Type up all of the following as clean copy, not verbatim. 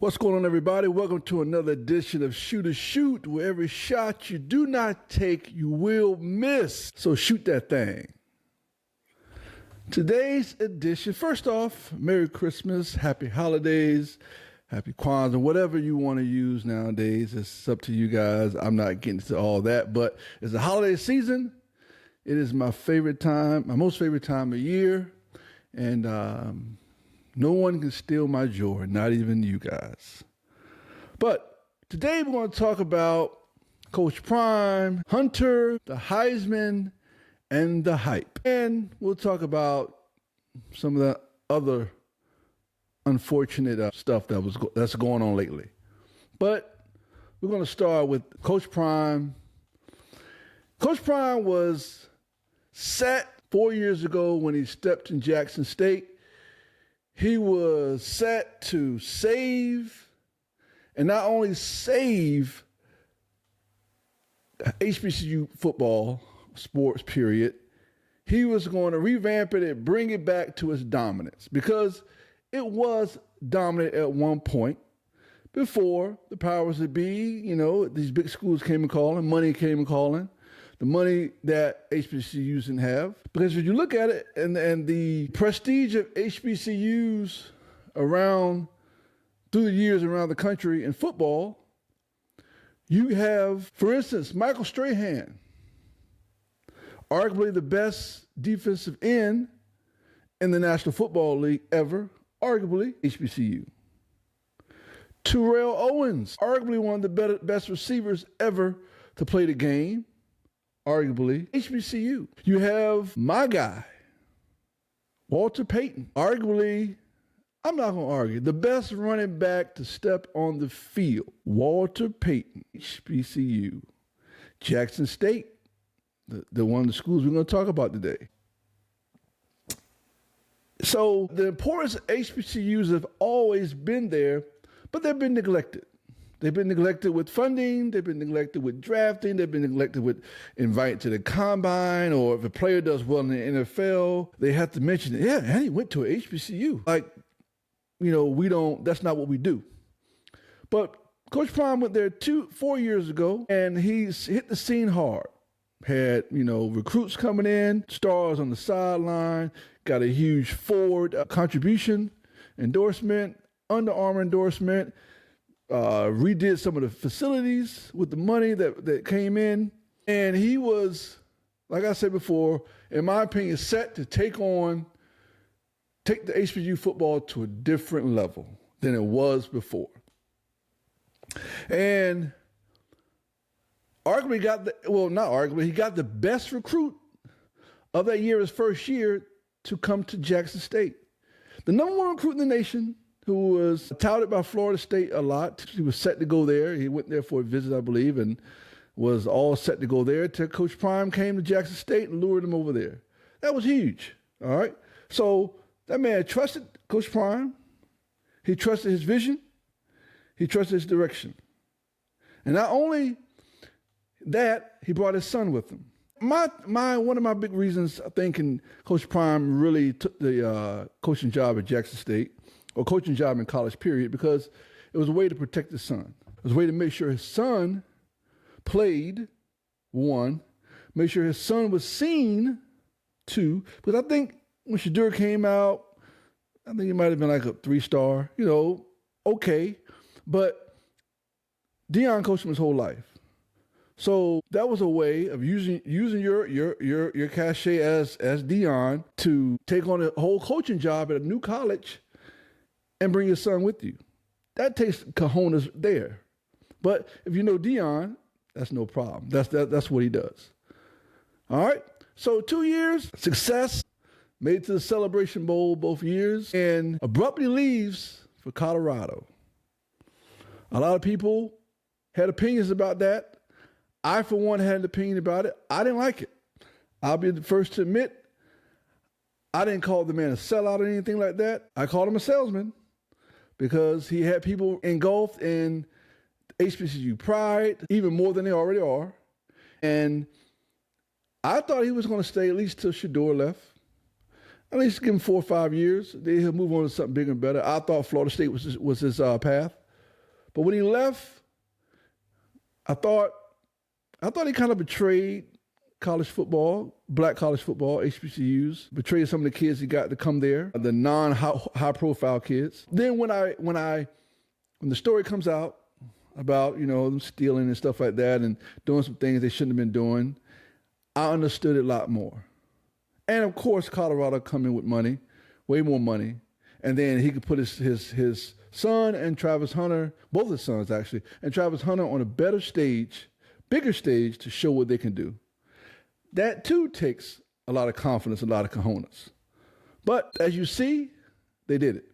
What's going on, everybody? Welcome to another edition of Shoot or Shoot, where every shot you do not take, you will miss. So shoot that thing. Today's edition, first off, Merry Christmas, Happy Holidays, Happy Kwanzaa, whatever you want to use nowadays. It's up to you guys. I'm not getting into all that, but it's the holiday season. It is my favorite time, my most favorite time of year, and no one can steal my joy, not even you guys. But today we're going to talk about Coach Prime, Hunter, the Heisman, and the hype. And we'll talk about some of the other unfortunate stuff that's going on lately. But we're going to start with Coach Prime. Coach Prime was set 4 years ago when he stepped in Jackson State. He was set to save, and not only save HBCU football, sports, period, he was going to revamp it and bring it back to its dominance, because it was dominant at one point before the powers that be, these big schools came and calling, money came and calling. The money that HBCUs didn't have. Because if you look at it and the prestige of HBCUs through the years around the country in football, you have, for instance, Michael Strahan, arguably the best defensive end in the National Football League ever, arguably HBCU. Terrell Owens, arguably one of the best receivers ever to play the game, arguably HBCU. You have my guy, Walter Payton, arguably, I'm not going to argue, the best running back to step on the field. Walter Payton, HBCU. Jackson State, the one of the schools we're going to talk about today. So the importance of HBCUs have always been there, but they've been neglected. They've been neglected with funding. They've been neglected with drafting. They've been neglected with inviting to the combine, or if a player does well in the NFL, they have to mention it. Yeah, and he went to an HBCU. That's not what we do. But Coach Prime went there 4 years ago, and he's hit the scene hard. Had, recruits coming in, stars on the sideline, got a huge Ford contribution, endorsement, Under Armour endorsement, redid some of the facilities with the money that came in. And he was, like I said before, in my opinion, set to take the HBCU football to a different level than it was before. And arguably he got the best recruit of that year, his first year, to come to Jackson State. The number one recruit in the nation, who was touted by Florida State a lot. He was set to go there. He went there for a visit, I believe, and was all set to go there till Coach Prime came to Jackson State and lured him over there. That was huge, all right? So that man trusted Coach Prime. He trusted his vision. He trusted his direction. And not only that, he brought his son with him. One of my big reasons I think Coach Prime really took the coaching job at Jackson State, or coaching job in college, period, because it was a way to protect his son. It was a way to make sure his son played, one, make sure his son was seen, two, because I think when Shadur came out, I think he might have been like a 3-star, okay, but Deion coached him his whole life. So that was a way of using your cachet as Deion to take on a whole coaching job at a new college and bring your son with you. That takes cojones there. But if you know Deion, that's no problem. That's what he does. All right? So 2 years, success, made it to the Celebration Bowl both years, and abruptly leaves for Colorado. A lot of people had opinions about that. I, for one, had an opinion about it. I didn't like it. I'll be the first to admit, I didn't call the man a sellout or anything like that. I called him a salesman, because he had people engulfed in HBCU pride, even more than they already are. And I thought he was going to stay at least till Shador left. At least give him 4 or 5 years. Then he'll move on to something bigger and better. I thought Florida State was his path. But when he left, I thought he kind of betrayed college football, black college football, HBCUs, betrayed some of the kids he got to come there, the non-high profile kids. Then when the story comes out about, them stealing and stuff like that and doing some things they shouldn't have been doing, I understood it a lot more. And of course, Colorado come in with money, way more money. And then he could put his son and Travis Hunter, both his sons actually, and Travis Hunter on a better stage, bigger stage to show what they can do. That too takes a lot of confidence, a lot of cojones. But as you see, they did it.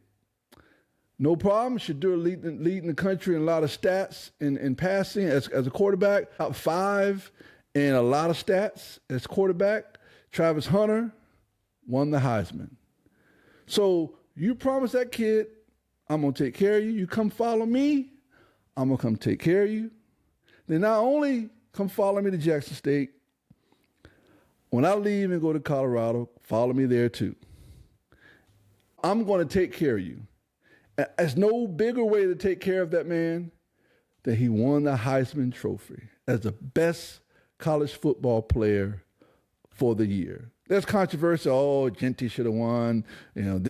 No problem. Shedeur leading the country in a lot of stats in passing as a quarterback. Top 5 in a lot of stats as quarterback. Travis Hunter won the Heisman. So you promised that kid, I'm going to take care of you. You come follow me, I'm going to come take care of you. Then not only come follow me to Jackson State, when I leave and go to Colorado, follow me there too. I'm going to take care of you. There's no bigger way to take care of that man than he won the Heisman Trophy as the best college football player for the year. There's controversy. Oh, Genty should have won.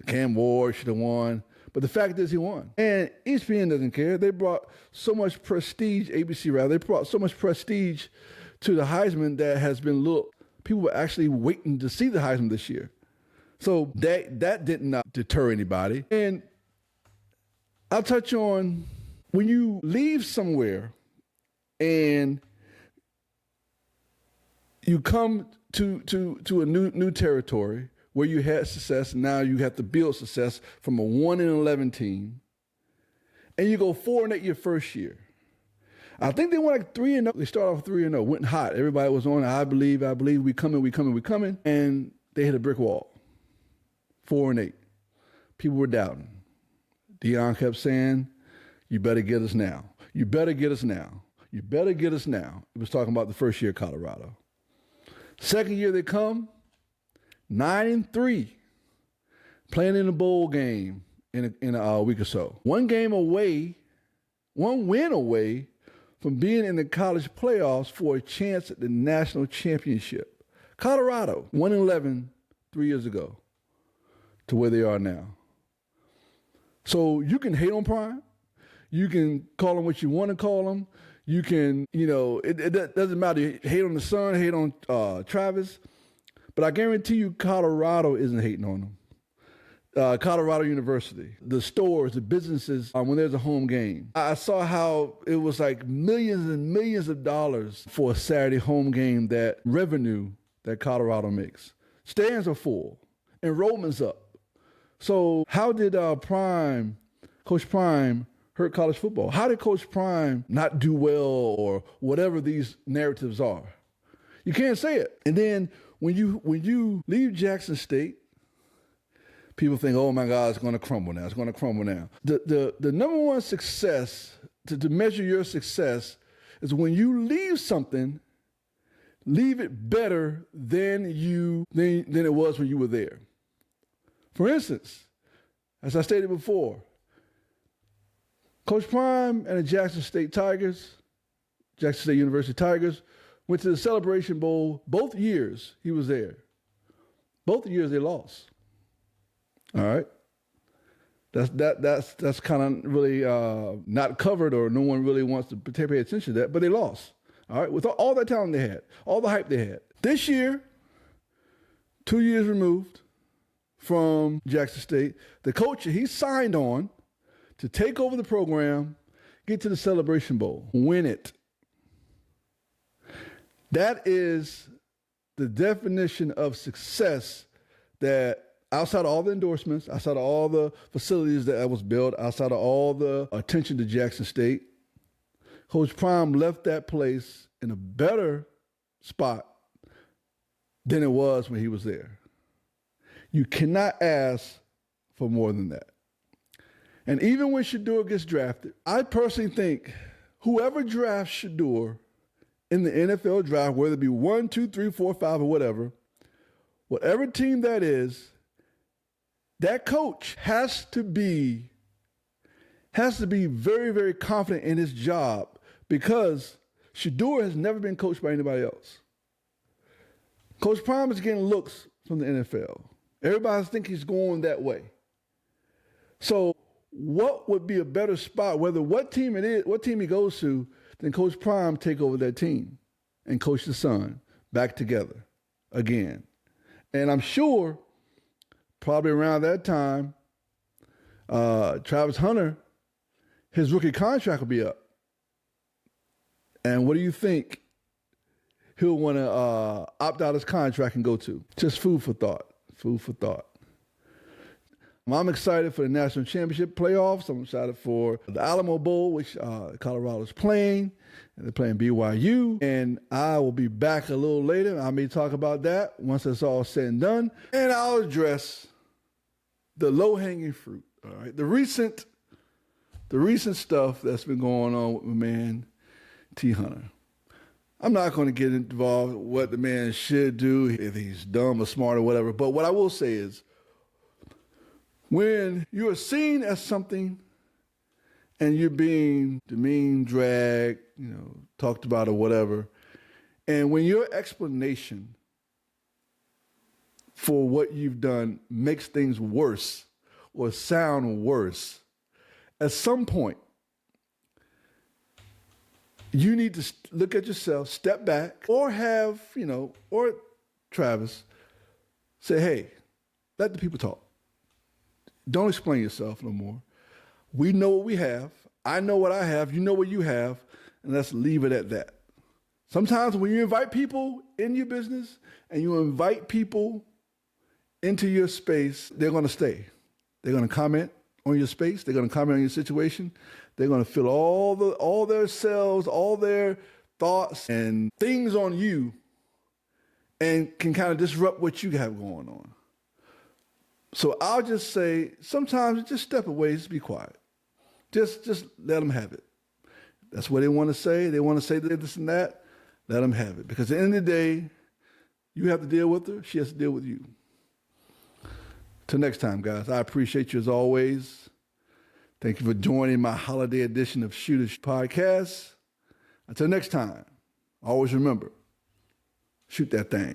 Cam Ward should have won. But the fact is he won. And ESPN doesn't care. They brought so much prestige, ABC rather, they brought so much prestige to the Heisman that has been people were actually waiting to see the Heisman this year. So that did not deter anybody. And I'll touch on when you leave somewhere and you come to a new territory where you had success, and now you have to build success from a 1-11 team, and you go 4-8 your first year. I think they went like 3-0. They started off 3-0, went hot. Everybody was on. I believe. We coming, and they hit a brick wall. 4-8. People were doubting. Deion kept saying, "You better get us now. You better get us now. You better get us now." He was talking about the first year of Colorado. Second year they come, 9-3, playing in a bowl game in a week or so. One win away from being in the college playoffs for a chance at the national championship. Colorado, 1-11 3 years ago to where they are now. So you can hate on Prime. You can call them what you want to call them. You can, it doesn't matter. You hate on the son, hate on Travis. But I guarantee you Colorado isn't hating on them. Colorado University, the stores, the businesses, when there's a home game. I saw how it was like millions and millions of dollars for a Saturday home game, that revenue that Colorado makes. Stands are full. Enrollment's up. So how did Coach Prime, hurt college football? How did Coach Prime not do well, or whatever these narratives are? You can't say it. And then when you leave Jackson State, people think, oh my God, it's going to crumble now. It's going to crumble now. The number one success, to measure your success, is when you leave something, leave it better than it was when you were there. For instance, as I stated before, Coach Prime and the Jackson State University Tigers, went to the Celebration Bowl both years he was there. Both years they lost. All right? That's kind of really not covered, or no one really wants to pay attention to that, but they lost. All right? With all that talent they had, all the hype they had. This year, 2 years removed from Jackson State, the coach, he signed on to take over the program, get to the Celebration Bowl, win it. That is the definition of success, that outside of all the endorsements, outside of all the facilities that was built, outside of all the attention to Jackson State, Coach Prime left that place in a better spot than it was when he was there. You cannot ask for more than that. And even when Shedeur gets drafted, I personally think whoever drafts Shedeur in the NFL draft, whether it be 1, 2, 3, 4, 5, or whatever team that is, that coach has has to be very, very confident in his job because Shador has never been coached by anybody else. Coach Prime is getting looks from the NFL. Everybody's thinking he's going that way. So what would be a better spot, whether what team it is, what team he goes to, than Coach Prime take over that team and coach the son back together again? And I'm sure probably around that time, Travis Hunter, his rookie contract will be up. And what do you think he'll want to opt out his contract and go to? Just food for thought. Food for thought. I'm excited for the national championship playoffs. I'm excited for the Alamo Bowl, which Colorado's playing, and they're playing BYU. And I will be back a little later. I may talk about that once it's all said and done. And I'll address the low-hanging fruit. All right, the recent stuff that's been going on with my man T. Hunter. I'm not going to get involved with what the man should do, if he's dumb or smart or whatever. But what I will say is, when you are seen as something and you're being demeaned, dragged, talked about or whatever, and when your explanation for what you've done makes things worse or sound worse, at some point, you need to look at yourself, step back, or have, or Travis say, hey, let the people talk. Don't explain yourself no more. We know what we have. I know what I have. You know what you have. And let's leave it at that. Sometimes when you invite people in your business and you invite people into your space, they're going to stay. They're going to comment on your space. They're going to comment on your situation. They're going to feel all their selves, all their thoughts and things on you, and can kind of disrupt what you have going on. So I'll just say, sometimes just step away, just be quiet. Just let them have it. That's what they want to say. They want to say this and that. Let them have it. Because at the end of the day, you have to deal with her. She has to deal with you. Till next time, guys, I appreciate you as always. Thank you for joining my holiday edition of Shooters Podcast. Until next time, always remember, shoot that thing.